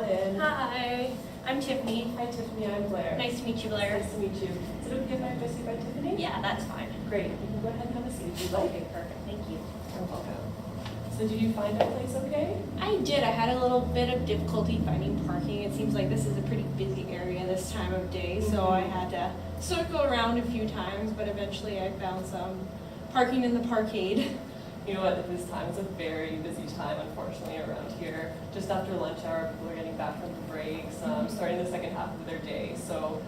in. Hi, I'm Tiffany. Hi Tiffany, I'm Blair. Nice to meet you, Blair. Nice to meet you. Is it okay if I address you by Tiffany? Yeah, that's fine. Great. You can go ahead and have a seat if you'd like. Okay, perfect. Thank you. You're welcome. So did you find our place okay? I did. I had a little bit of difficulty finding parking. It seems like this is a pretty busy area this time of day, so I had to circle around a few times, but eventually I found some parking in the parkade. You know what, at this time, it's a very busy time, unfortunately, around here. Just after lunch hour, people are getting back from the breaks, starting the second half of their day. So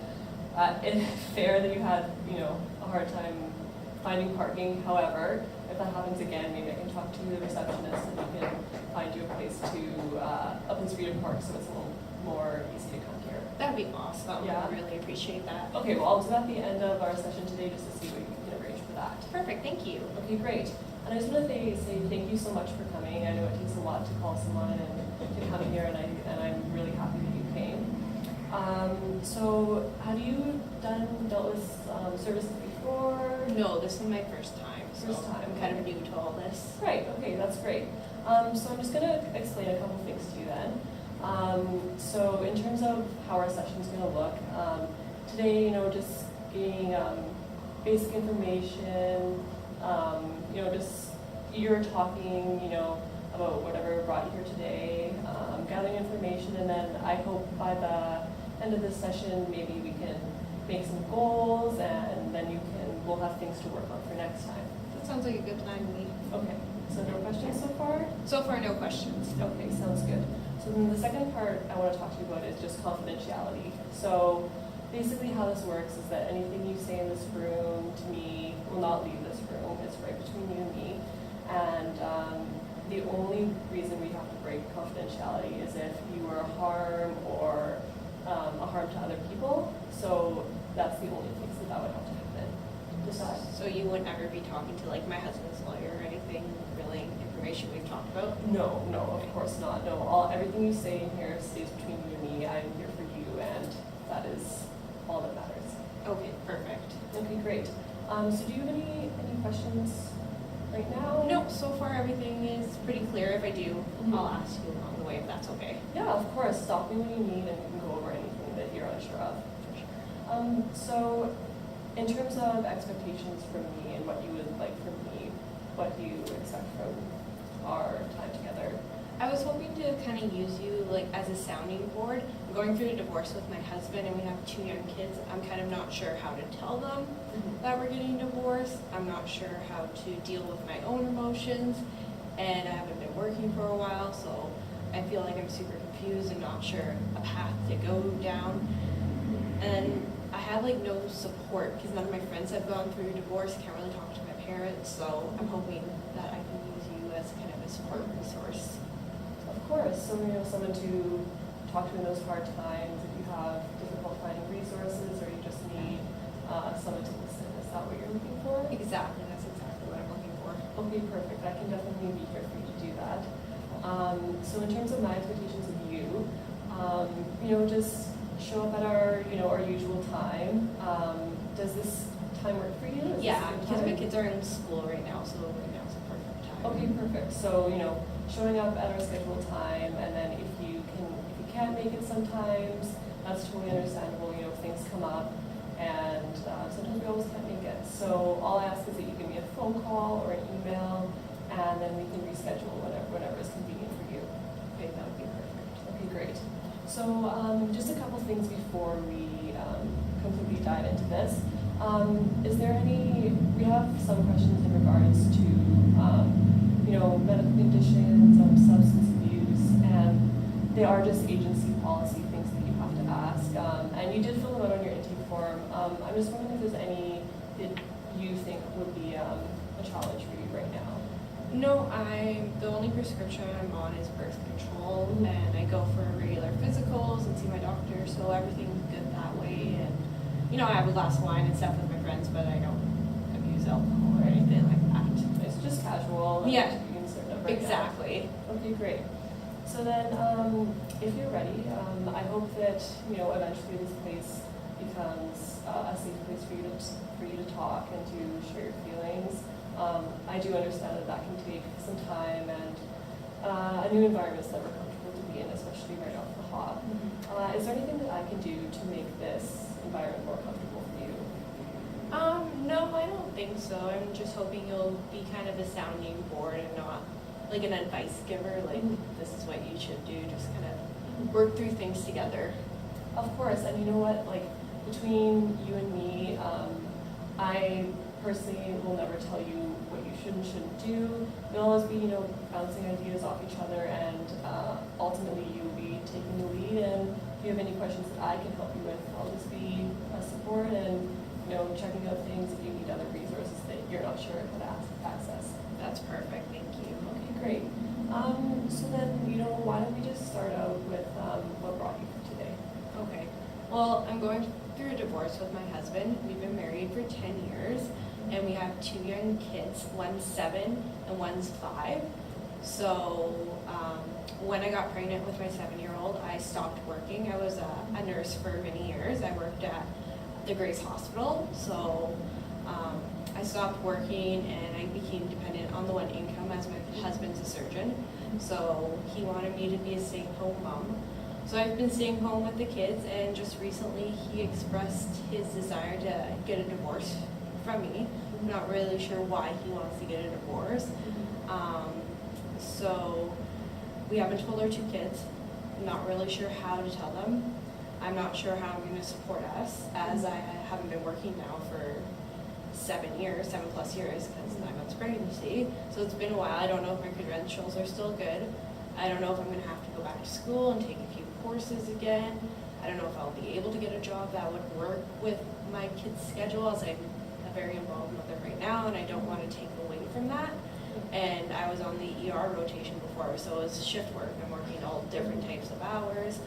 it's fair that you had, a hard time finding parking. However, if that happens again, maybe I can talk to the receptionist and we can find you a place to, up in Street and Park, so it's a little more easy to come here. That'd be awesome. Yeah. I really appreciate that. Okay, well, I'll do that at the end of our session today just to see what you can arrange for that. Perfect. Thank you. Okay, great. And I just want to say thank you so much for coming. I know it takes a lot to call someone and to come here, and I'm really happy that you came. So have you dealt with services before? No, this is my first time, so First time, I'm kind of new to all this. Right, okay, that's great. So I'm just going to explain a couple things to you then. So in terms of how our session is going to look, today, just getting basic information, just you're talking, about whatever brought you here today, gathering information, and then I hope by the end of this session, maybe we can make some goals, and then we'll have things to work on for next time. That sounds like a good plan to me. Okay, so no questions so far? So far, no questions. Okay, sounds good. So then the second part I want to talk to you about is just confidentiality. So basically how this works is that anything you say in this room to me will not leave this room. It's right between you and me. And the only reason we have to break confidentiality is if you are a harm or a harm to other people. So that's the only place that would have to happen. Decide. So you wouldn't ever be talking to like my husband's lawyer or anything, really information we've talked about? No, of course not. No, everything you say in here stays between you and me. I'm here for you, and that is all that matters. Okay, perfect. Okay, great. So do you have any questions right now? No, so far everything is pretty clear. If I do, I'll ask you along the way if that's okay. Yeah, of course. Stop me when you need, and we can go over anything that you're unsure of. For sure. So in terms of expectations from me and what you would like from me, what do you expect from our time together? I was hoping to kind of use you like as a sounding board. I'm going through a divorce with my husband and we have 2 young kids. I'm kind of not sure how to tell them that we're getting divorced. I'm not sure how to deal with my own emotions, and I haven't been working for a while, so I feel like I'm super confused and not sure a path to go down. And I have like no support because none of my friends have gone through a divorce, can't really talk to my parents, so I'm hoping that I can use you as kind of a support resource. Of course. So someone to talk to in those hard times. If you have difficult finding resources, or you just need someone to listen. Is that what you're looking for? Exactly. That's exactly what I'm looking for. Okay, perfect. I can definitely be here for you to do that. So in terms of my expectations of you, just show up at our usual time. Does this time work for you? Yeah, because my kids are in school right now, so right now is a perfect time. Okay, perfect. So showing up at our scheduled time, and then if you can't make it sometimes, that's totally understandable. Things come up, and sometimes we always can't make it. So all I ask is that you give me a phone call or an email, and then we can reschedule whenever is convenient for you. Okay, that would be perfect. Okay, great. So just a couple things before we completely dive into this. Is there we have some questions in regards to, medical conditions, substance abuse, and they are just agency policy things that you have to ask. And you did fill them out on your intake form. I'm just wondering if there's any that you think would be a challenge for you right now. No, the only prescription I'm on is birth control, and I go for regular physicals and see my doctor, so everything's good that way. And I have a glass of wine and stuff with my friends, but I don't abuse alcohol or anything like that. It's just casual. Yeah, right exactly. Now. Okay, great. So then, if you're ready, I hope that eventually this place becomes a safe place for you to talk and to share your feelings. I do understand that can take some time, and a new environment's never comfortable. difficult to be in, especially right off the hop. Is there anything that I can do to make this environment more comfortable for you? No, I don't think so. I'm just hoping you'll be kind of a sounding board and not like an advice giver, like this is what you should do, just kind of work through things together. Of course, and you know what, like between you and me, I personally will never tell you what you should and shouldn't do. We'll always be, bouncing ideas off each other, and ultimately you'll be taking the lead, and if you have any questions that I can help you with, I'll just be a support and, checking out things if you need other resources that you're not sure how to access. That's perfect, thank you. Okay, great. So then, why don't we just start out with what brought you here today? Okay. Well, I'm going through a divorce with my husband. We've been married for 10 years, and we have 2 young kids. One's 7 and one's 5. So when I got pregnant with my 7-year-old, I stopped working. I was a nurse for many years. I worked at the Grace Hospital. So I stopped working, and I became dependent on the one income as my husband's a surgeon. So he wanted me to be a stay-at-home mom. So I've been staying home with the kids, and just recently he expressed his desire to get a divorce from me. I'm not really sure why he wants to get a divorce. So we haven't told our 2 kids. I'm not really sure how to tell them. I'm not sure how I'm going to support us, as I haven't been working now for 7 plus years, because 9 months pregnancy. So it's been a while. I don't know if my credentials are still good. I don't know if I'm going to have to go back to school and take a few courses again. I don't know if I'll be able to get a job that would work with my kids' schedule, as I'm a very involved mother right now, and I don't want to take away from that. And I was on the ER rotation before, so it was shift work. I'm working all different types of hours.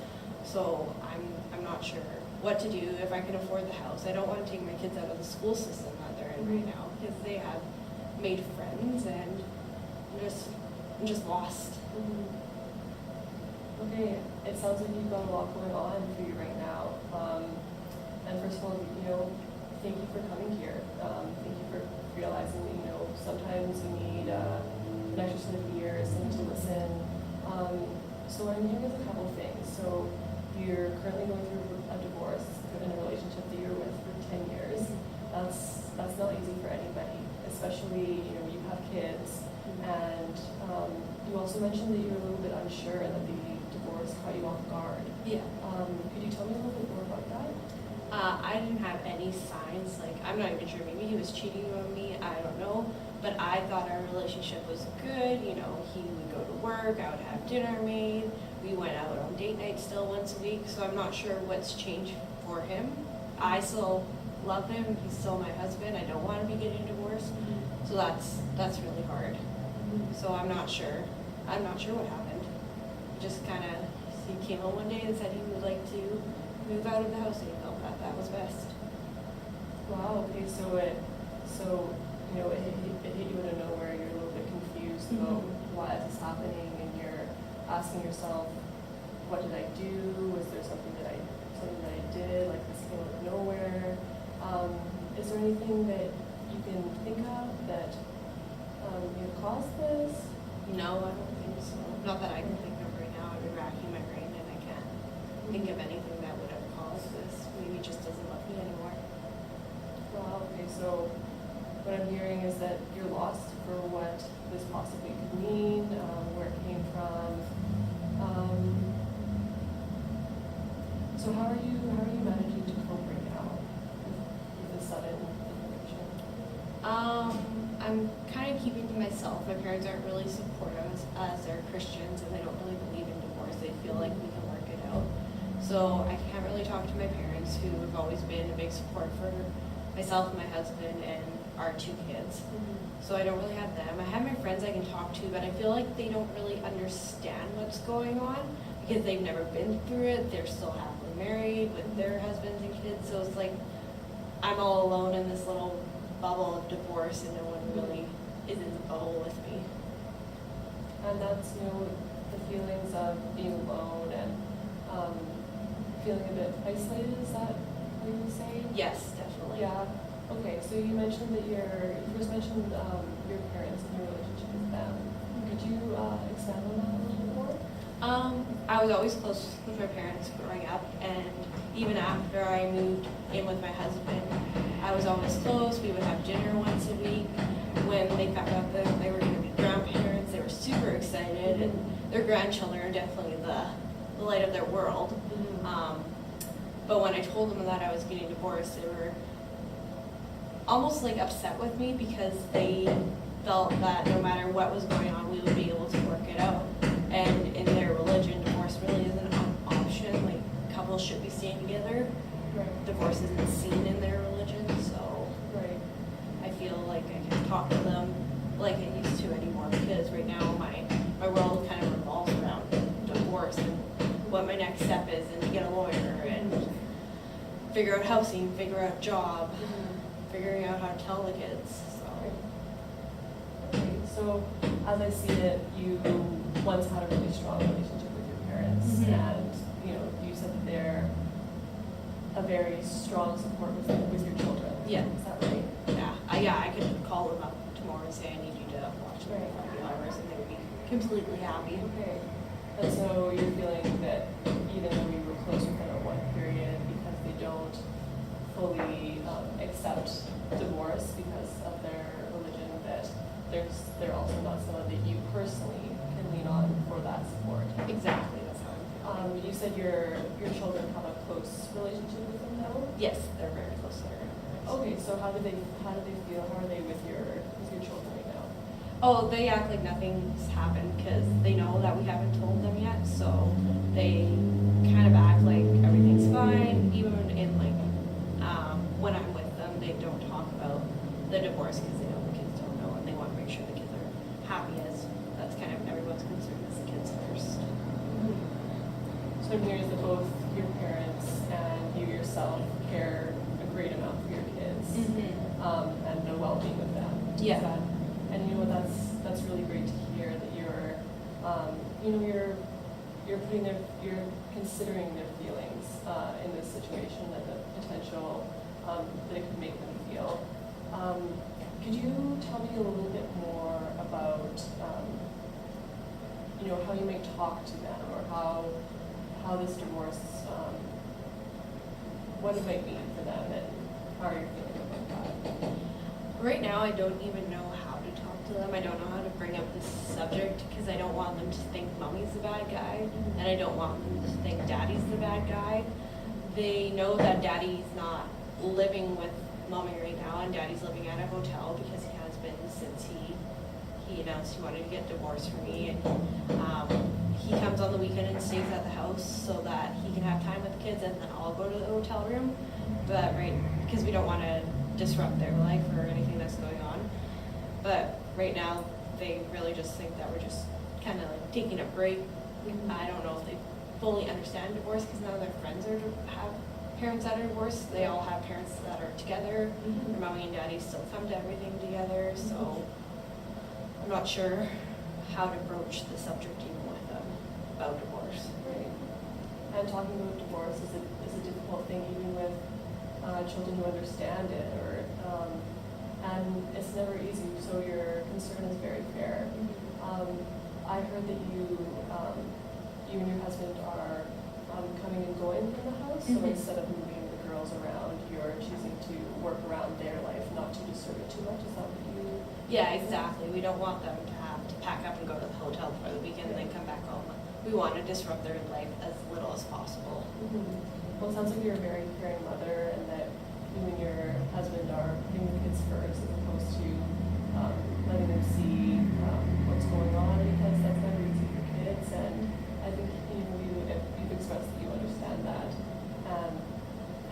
So I'm not sure what to do, if I can afford the house. I don't want to take my kids out of the school system that they're in right now, because they have made friends, and I'm just lost. Okay, it sounds like you've got a lot going on for you right now. And first of all, thank you for coming here. Thank you for realizing that, sometimes you need an extra set of ears and to listen. So what I'm hearing is a couple things. So you're currently going through a divorce in a relationship that you're with for 10 years. That's not easy for anybody, especially, you have kids. And you also mentioned that you're a little bit unsure and that the divorce caught you off guard. Yeah. Could you tell me a little bit more about that? I didn't have any signs. Like, I'm not even sure. Maybe he was cheating on me. I don't know. But I thought our relationship was good. He would go to work. I would have dinner made. We went out on date night still once a week. So I'm not sure what's changed for him. I still love him. He's still my husband. I don't want to be getting divorced. So that's really hard. So I'm not sure. I'm not sure what happened. Just kind of, he came home one day and said he would like to move out of the house, and he felt that was best. Wow. Okay. So it hit you out of nowhere. You're a little bit confused about why this is happening, and you're asking yourself, what did I do? Was there something that I did? Like, this came out of nowhere. Is there anything that you can think of that caused this? No, I don't think so. Not that I can think of right now. I've been racking my brain, and I can't think of anything that would have caused this. Maybe he just doesn't love me anymore. Wow. Okay. So what I'm hearing is that you're lost for what this possibly could mean, where it came from. So how are you managing to cope right now with the sudden information? I'm kind of keeping to myself. My parents aren't really supportive, as they're Christians, and they don't really believe in divorce. They feel like we can work it out. So I can't really talk to my parents, who have always been a big support for myself, my husband, and our 2 kids. So I don't really have them. I have my friends I can talk to, but I feel like they don't really understand what's going on, because they've never been through it. They're still happily married with their husbands and kids. So it's like I'm all alone in this little bubble of divorce, and no one really is in the bubble with me. And that's, the feelings of being alone and feeling a bit isolated, is that what you were saying? Yes, definitely. Yeah. Okay, so you mentioned that you first mentioned your parents and your relationship with them. Could you expand on that a little bit more? I was always close with my parents growing up, and even after I moved in with my husband, I was always close. We would have dinner once a week. When they found out that they were going to be grandparents, they were super excited, and their grandchildren are definitely the light of their world. But when I told them that I was getting divorced, they were almost like upset with me because they felt that no matter what was going on, we would be able to work it out. And in their religion, divorce really isn't an option. Like, couples should be staying together. Right. Divorce isn't seen in their religion, so Right. I feel like I can talk to them like I used to anymore, because right now my world kind of revolves around divorce and what my next step is, and to get a lawyer and figure out housing, figure out job, figuring out how to tell the kids. So. Okay, so as I see it, you once had a really strong relationship with your parents, and you said that they're a very strong support with your children. Yeah. Is that right? Yeah, I could call them up tomorrow and say I need you to watch them for a few hours, and they would be completely happy. Okay. And so you're feeling that even though you were close with them at one period, because they don't fully accept divorce because of their religion, that they're also not someone that you personally can lean on for that support. Exactly, that's how I'm feeling. You said your children have a close relationship with them now? Yes, they're very close to their grandparents. Okay, so how do they feel? How are they with your children right now? Oh, they act like nothing's happened because they know that we haven't told them yet, so they kind of act like everything's fine. Even in when I'm with them, they don't talk about the divorce because they know the kids don't know, and they want to make sure the kids are happy, as that's kind of everyone's concern, is the kids first. So it appears that both your parents and you yourself care a great amount for your kids, and the well-being of them. Yeah. And that's really great to hear that you're considering their feelings in this situation, and the potential that it could make them feel. Could you tell me a little bit more about how you may talk to them, or how this divorce, what it might mean for them, and how are you feeling about that? Right now, I don't even know how to talk to them. I don't know how to bring up this subject because I don't want them to think mommy's the bad guy, and I don't want them to think daddy's the bad guy. They know that daddy's not living with mommy right now, and daddy's living at a hotel because he has been since he announced he wanted to get divorced from me. And he comes on the weekend and stays at the house so that he can have time with the kids, and then I'll go to the hotel room. But because we don't want to disrupt their life or anything that's going on. But right now, they really just think that we're just kind of like taking a break. I don't know if they fully understand divorce because none of their friends have parents that are divorced. They all have parents that are together. Their mommy and daddy still come to everything together. So I'm not sure how to broach the subject even with them about divorce. Right. And talking about divorce is a difficult thing, even with children who understand it, and it's never easy. So your concern is very fair. I heard that you and your husband are coming and going from the house. So instead of moving the girls around, you're choosing to work around their life, not to disturb it too much. Is that what you? Yeah, exactly. We don't want them to have to pack up and go to the hotel for the weekend and then come back home. We want to disrupt their life as little as possible. Well, it sounds like you're a very caring mother, and that you and your husband are putting the kids first as opposed to letting them see what's going on, because that's never easy for kids. And I think you've expressed that you understand that, and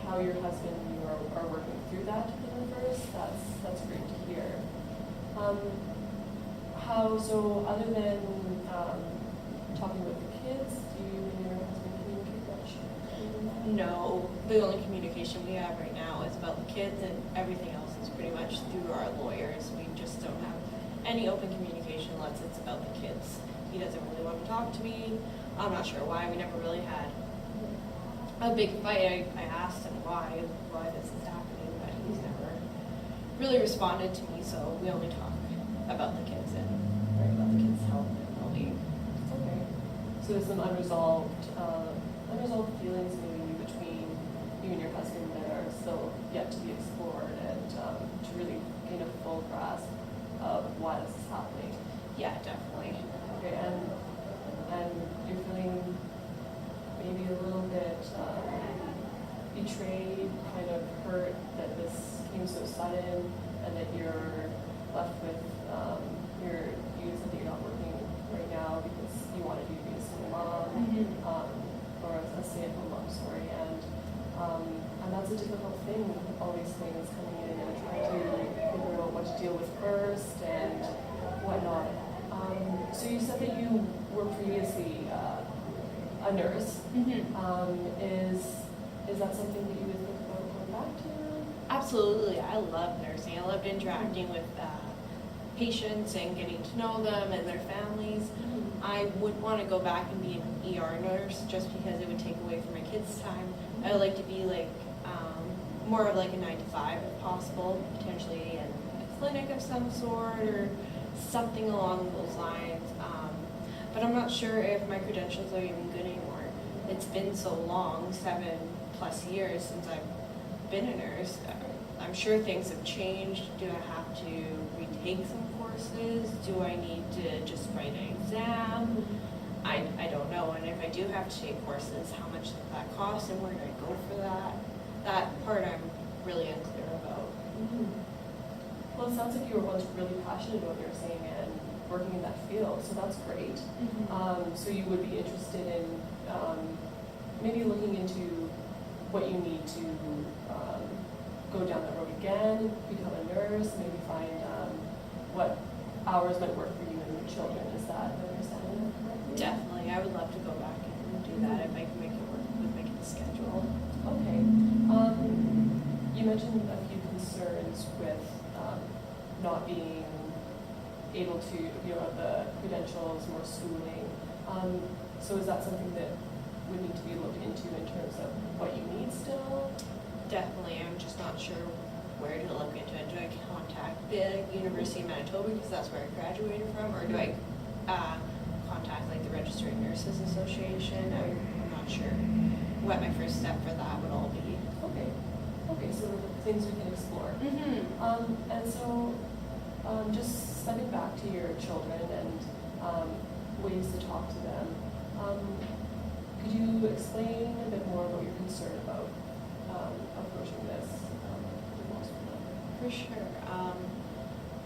how your husband and you are working through that to put them first. That's great to hear. So other than talking with the kids, do you and your husband communicate much? No, the only communication we have right now is about the kids, and everything else is pretty much through our lawyers. We just don't have any open communication unless it's about the kids. He doesn't really want to talk to me. I'm not sure why. We never really had a big fight. I asked him why this is happening, but he's never really responded to me, so we only talk about the kids and worry about the kids' health and well-being. Okay. So there's some unresolved feelings maybe between you and your husband that are still yet to be explored and to really gain a full grasp of why this is happening. Yeah, definitely. Okay, and you're feeling maybe a little bit betrayed, kind of hurt that this came so sudden, and that you're left with you said that you're not working right now because you wanted you to be a single mom, or a stay-at-home mom, sorry, and that's a difficult thing, all these things coming in and trying to figure out what to deal with first and whatnot. So you said that you were previously a nurse. Is that something that you would think about going back to? Absolutely. I love nursing. I loved interacting with patients and getting to know them and their families. I would want to go back and be an ER nurse just because it would take away from my kids' time. I would like to be like more of like a 9-to-5 if possible, potentially in a clinic of some sort or something along those lines. But I'm not sure if my credentials are even good anymore. It's been so long, 7+ years since I've been a nurse. I'm sure things have changed. Do I have to retake some courses? Do I need to just write an exam? I don't know. And if I do have to take courses, how much does that cost and where do I go for that? That part I'm really unclear about. Well, it sounds like you were once really passionate about nursing and working in that field, so that's great. So you would be interested in maybe looking into what you need to go down that road again, become a nurse, maybe find what hours might work for you and your children. Is that understanding that correctly? Definitely. I would love to go back and do that if I can make it work with my kids' schedule. Okay. You mentioned a few concerns with not being able to, the credentials, more schooling. So is that something that would need to be looked into in terms of what you need still? Definitely. I'm just not sure where to look into it. Do I contact the University of Manitoba because that's where I graduated from, or do I contact like the Registered Nurses Association? I'm not sure what my first step for that would all be. Okay, so things we can explore. And so just stepping back to your children and ways to talk to them, could you explain a bit more what you're concerned about approaching this divorce with them? For sure.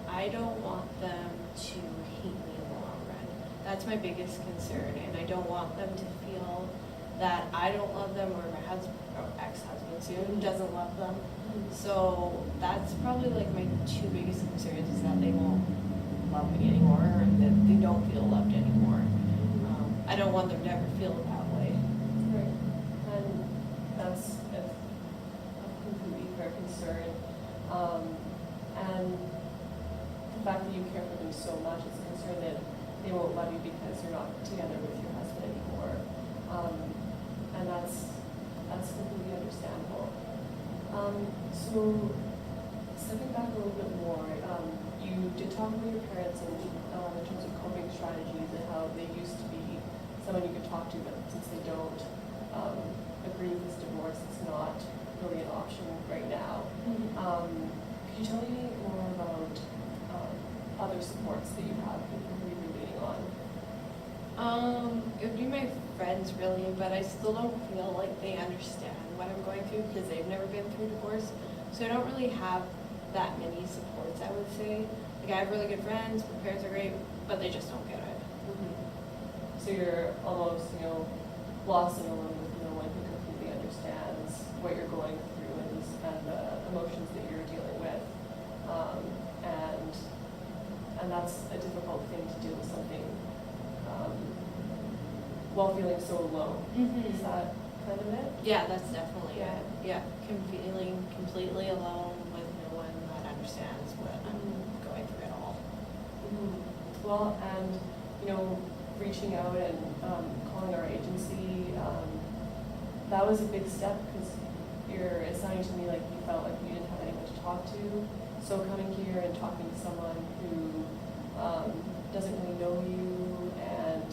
I don't want them to hate me in the long run. That's my biggest concern, and I don't want them to feel that I don't love them or my husband or ex-husband soon doesn't love them. So that's probably like my two biggest concerns, is that they won't love me anymore or that they don't feel loved anymore. I don't want them to ever feel that way. Right. And that's a completely fair concern. And the fact that you care for them so much is a concern that they won't love you because you're not together with your husband anymore. And that's completely understandable. So stepping back a little bit more, you did talk about your parents in terms of coping strategies and how they used to be someone you could talk to, but since they don't agree with this divorce, it's not really an option right now. Could you tell me more about other supports that you have and who you've been leaning on? It would be my friends really, but I still don't feel like they understand what I'm going through because they've never been through divorce. So I don't really have that many supports, I would say. Like I have really good friends, my parents are great, but they just don't get it. So you're almost, lost and alone with no one who completely understands what you're going through and the emotions that you're dealing with. And that's a difficult thing to deal with something while feeling so alone. Is that kind of it? Yeah, that's definitely it. Yeah, feeling completely alone with no one that understands what I'm going through at all. Well, and reaching out and calling our agency, that was a big step because it sounded to me like you felt like you didn't have anyone to talk to. So coming here and talking to someone who doesn't really know you and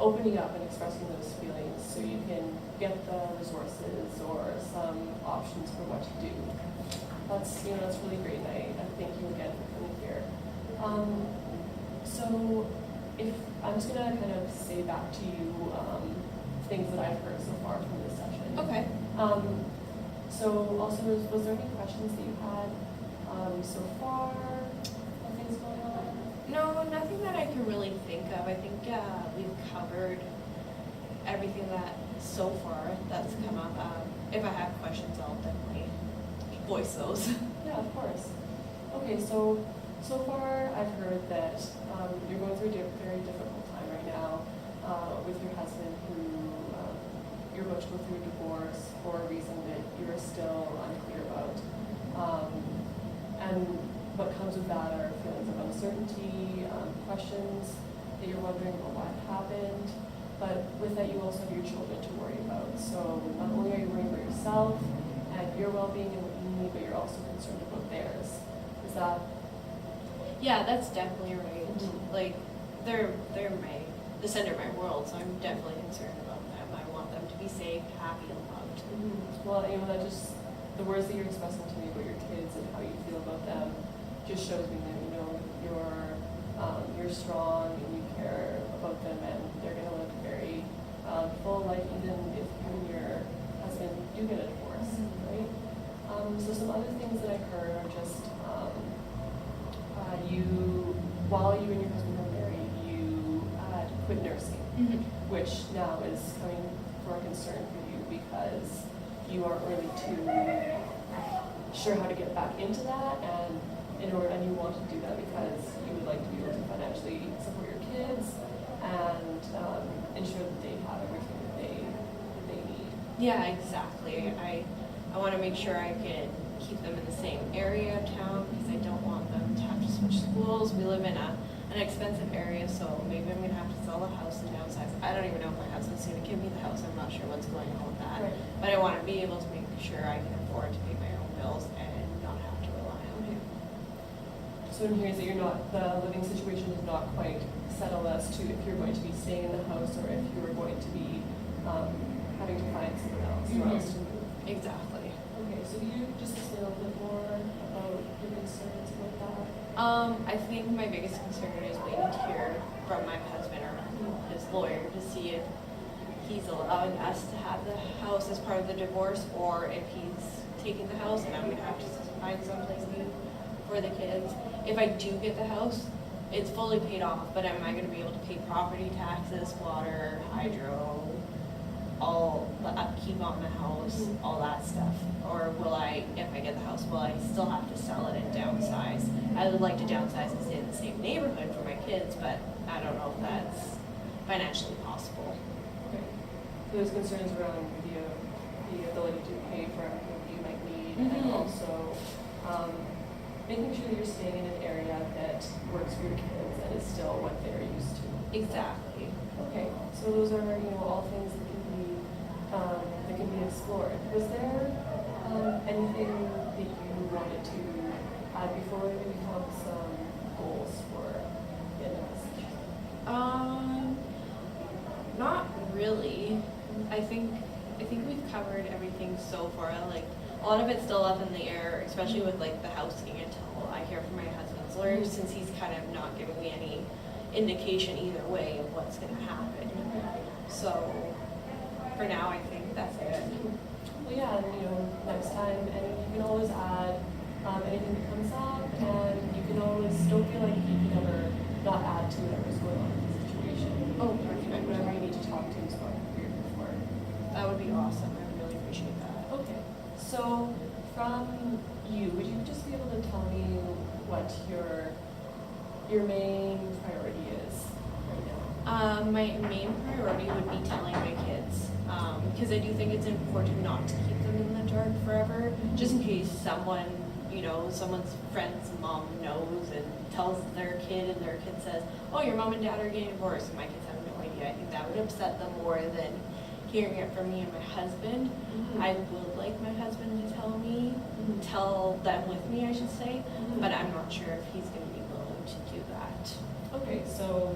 opening up and expressing those feelings so you can get the resources or some options for what to do. That's, that's really great, and I thank you again for coming here. So if I'm just gonna kind of say back to you things that I've heard so far from this session. Okay. So also, was there any questions that you had so far? Things going on? No, nothing that I can really think of. I think we've covered everything that so far that's come up. If I have questions, I'll definitely voice those. Yeah, of course. Okay, so far I've heard that you're going through a very difficult time right now with your husband, who you're about to go through a divorce for a reason that you're still unclear about. And what comes with that are feelings of uncertainty, questions that you're wondering about what happened. But with that, you also have your children to worry about. So not only are you worrying about yourself and your well-being and what you need, but you're also concerned about theirs. Is that? Yeah, that's definitely right. Mm-hmm. Like, they're the center of my world, so I'm definitely concerned about them. I want them to be safe, happy, and loved. Mm-hmm. Well, that just, the words that you're expressing to me about your kids and how you feel about them just shows me that, you're strong and you care about them, and they're going to live a very full life, even if you and your husband do get a divorce, right? So some other things that I've heard are just while you and your husband were married, you quit nursing, which now is coming for a concern for you because you aren't really too sure how to get back into that, and you want to do that because you would like to be able to financially support your kids and ensure that they have everything that they need. Yeah, exactly. I want to make sure I can keep them in the same area of town because I don't want them to have to switch schools. We live in an expensive area, so maybe I'm going to have to sell the house and downsize. I don't even know if my husband's going to give me the house. I'm not sure what's going on with that. Right. But I want to be able to make sure I can afford to pay my own bills and not have to rely on him. So in here is that the living situation is not quite settled as to if you're going to be staying in the house or if you're going to be having to find someone else or else to move. Exactly. Okay, so do you just explain a little bit more about your concerns about that? I think my biggest concern is waiting to hear from my husband or his lawyer to see if he's allowing us to have the house as part of the divorce, or if he's taking the house and I'm going to have to find someplace new for the kids. If I do get the house, it's fully paid off, but am I going to be able to pay property taxes, water, hydro, all the upkeep on the house, all that stuff? Or will I, if I get the house, will I still have to sell it and downsize? I would like to downsize and stay in the same neighborhood for my kids, but I don't know if that's financially possible. Okay. So there's concerns around the ability to pay for everything that you might need, and also making sure that you're staying in an area that works for your kids and is still what they're used to. Exactly. Okay, so those are all things that can be explored. Was there anything that you wanted to add before we maybe have some goals for the end of this session? Not really. I think we've covered everything so far. Like, a lot of it's still up in the air, especially with like the housing, until I hear from my husband's lawyer, since he's kind of not giving me any indication either way of what's going to happen. So for now, I think that's it. Well, yeah, and next time, and you can always add anything that comes up, and you can always don't feel like you can ever not add to whatever's going on in the situation. Oh, perfect. Whatever you need to talk to is what you're here for. That would be awesome. I would really appreciate that. Okay. So from you, would you just be able to tell me what your main priority is right now? My main priority would be telling my kids, because I do think it's important not to keep them in the dark forever, just in case someone's friend's mom knows and tells their kid, and their kid says, oh, your mom and dad are getting divorced, and my kids have no idea. I think that would upset them more than hearing it from me and my husband. I would like my husband to tell them with me, I should say, but I'm not sure if he's going to be willing to do that. Okay, so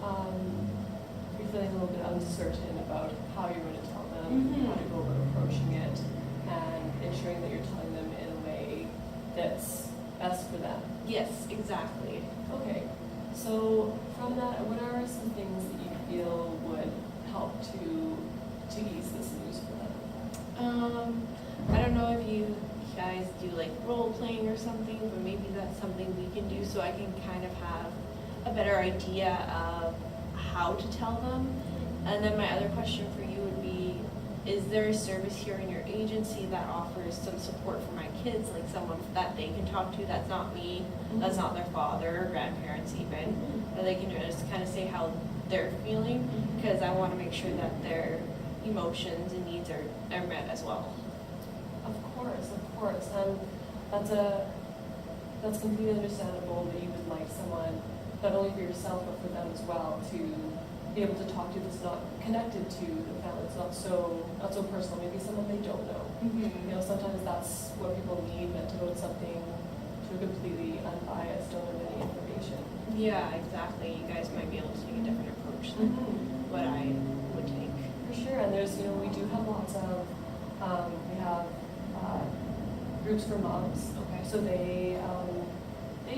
for you're feeling a little bit uncertain about how you're going to tell them, Mhm. how to go about approaching it, and ensuring that you're telling them in a way that's best for them. Yes, exactly. Okay, so from that, what are some things that you feel would help to ease this news for them? I don't know if you guys do like role playing or something, but maybe that's something we can do so I can kind of have a better idea of how to tell them. And then my other question for you would be, is there a service here in your agency that offers some support for my kids, like someone that they can talk to that's not me, that's not their father or grandparents even, that they can just kind of say how they're feeling, because I want to make sure that their emotions and needs are met as well. Of course, and that's completely understandable that you would like someone, not only for yourself but for them as well, to be able to talk to that's not connected to the family. It's not so personal. Maybe someone they don't know. You know, sometimes that's what people need, vent about something to a completely unbiased, don't have any information. Yeah, exactly. You guys might be able to take a different approach than what I would take. For sure, and there's, you know, we do have lots of, we have groups for moms. Okay. So they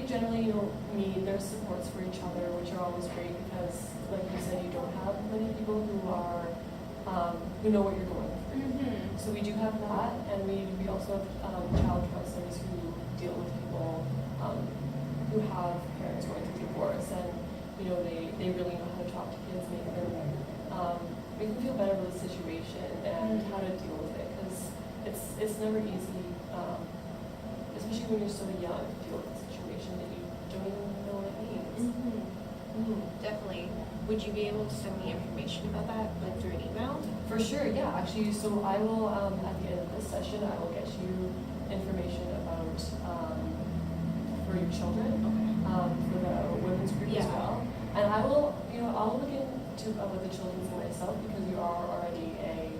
generally, you know, need their supports for each other, which are always great because, like you said, you don't have many people who are, who know what you're going through. So we do have that, and we also have child counselors who deal with people who have parents going through divorce, and you know they really know how to talk to kids, make them feel better with the situation and how to deal with it, because it's never easy, especially when you're so young, to deal with a situation that you don't even know what it means. Definitely. Would you be able to send me information about that, like through an email? For sure, yeah. Actually, so I will, at the end of this session, I will get you information about, for your children, for the women's group as well. And I will, you know, I'll look into with the children's and myself, because you are already a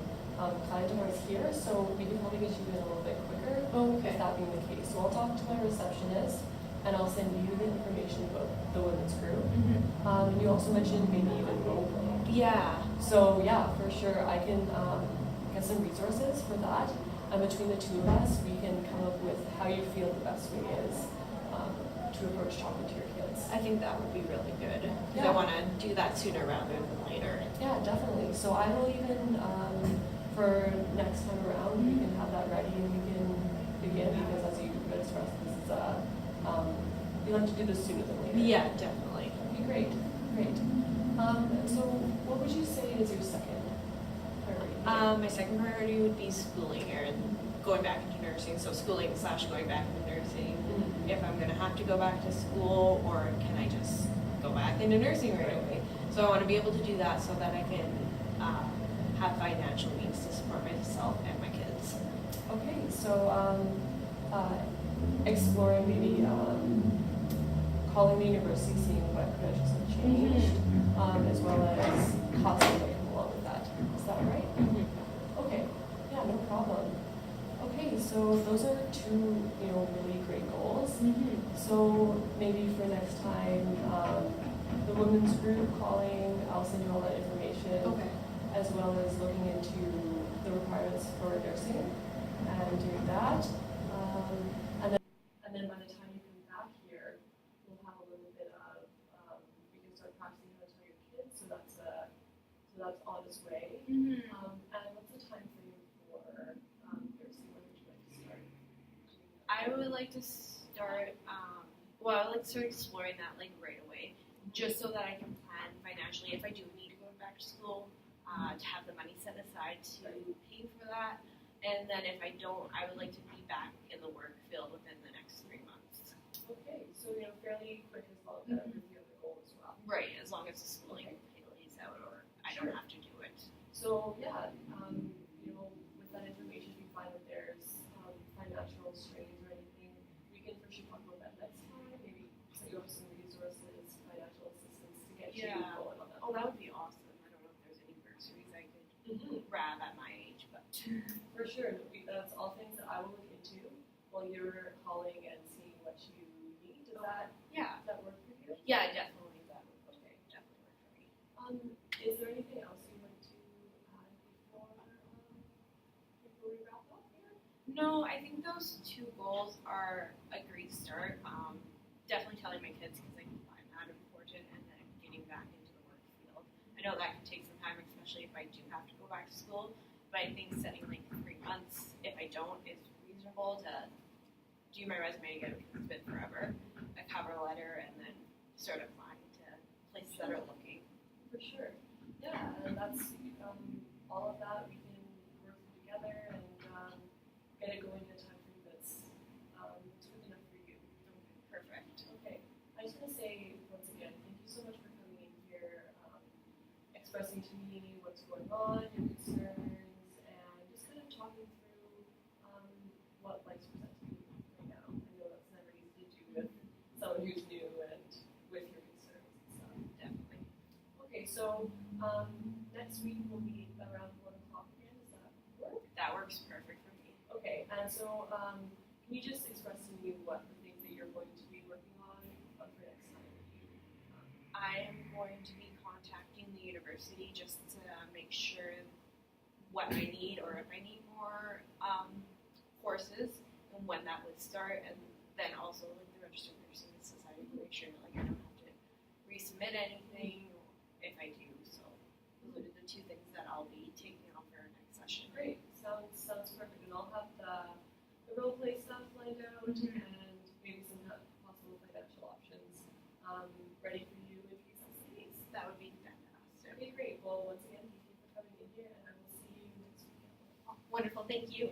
client of ours here, so we can probably get you in a little bit quicker, if that being the case. So I'll talk to my receptionist, and I'll send you the information about the women's group. And you also mentioned maybe even role playing. Yeah. So yeah, for sure, I can get some resources for that. And between the two of us, we can come up with how you feel the best way is to approach talking to your kids. I think that would be really good, because Yeah. I want to do that sooner rather than later. Yeah, definitely. So I will even, for next time around, we can have that ready and we can begin, because as you expressed, this is you like to do this sooner than later. Yeah, definitely. Okay, great. So what would you say is your second priority? My second priority would be schooling and going back into nursing. So schooling / going back into nursing. If I'm going to have to go back to school, or can I just go back into nursing right away? So I want to be able to do that so that I can have financial means to support myself and my kids. Okay, so exploring maybe calling the university, seeing what credentials have changed, as well as costs that come along with that. Is that right? Okay, yeah, no problem. Okay, so those are two, you know, really great goals. So maybe for next time, the women's group calling, I'll send you all that information. Okay. As well as looking into the requirements for nursing and doing that. And then by the time you come back here, we'll have a little bit of, we can start practicing how to tell your kids, so that's on its way. And what's the time frame for nursing? When would you like to start doing that? I would like to start, I would like to start exploring that like right away, just so that I can plan financially if I do need to go back to school, to have the money set aside to pay for that. And then if I don't, I would like to be back in the work field within the next 3 months. Okay, so you know, fairly quick as well, that was the other goal as well. Right, as long as the schooling pays out or I don't have to do it. So yeah, you know, with that information, if you find that there's financial strains or anything, we can for sure talk about that next time. Maybe set you up some resources, financial assistance to get you going on that. Oh, that would be awesome. I don't know if there's any bursaries I could grab at my age, but For sure, that's all things that I will look into while you're calling and seeing what you need. Does that work for you? yeah, definitely that would definitely work for me. Is there any No, I think those two goals are a great start. Definitely telling my kids because I find that important, and then getting back into the work field. I know that can take some time, especially if I do have to go back to school. But I think setting like 3 months, if I don't, is reasonable to do my resume again because it's been forever, a cover letter, and then start applying to places that are looking. For sure. Yeah, and that's all of that we can work through together and get it going in a time frame that's good enough for you. Perfect. Okay. I just want to say once again, thank you so much for coming in here, expressing to me what's going on, your concerns, and just kind of talking through what life's presenting you right now. I know that's never easy to do with someone who's new and with your concerns and stuff. Definitely. Okay, so next week we'll meet around 1 o'clock again. Does that work? That works perfect for me. Okay, and so can you just express to me what the things that you're going to be working on for next time? I am going to be contacting the university just to make sure what I need or if I need more courses and when that would start, and then also like the Registered Nursing Society to make sure that like I don't have to resubmit anything if I do. So those are the 2 things that I'll be taking on for our next session. Great, sounds perfect, and I'll have the role play stuff lined out and maybe some possible financial options ready for you in case that's the case. That would be fantastic. Okay, great. Well, once again, thank you for coming in here, and I will see you next weekend. Wonderful, thank you.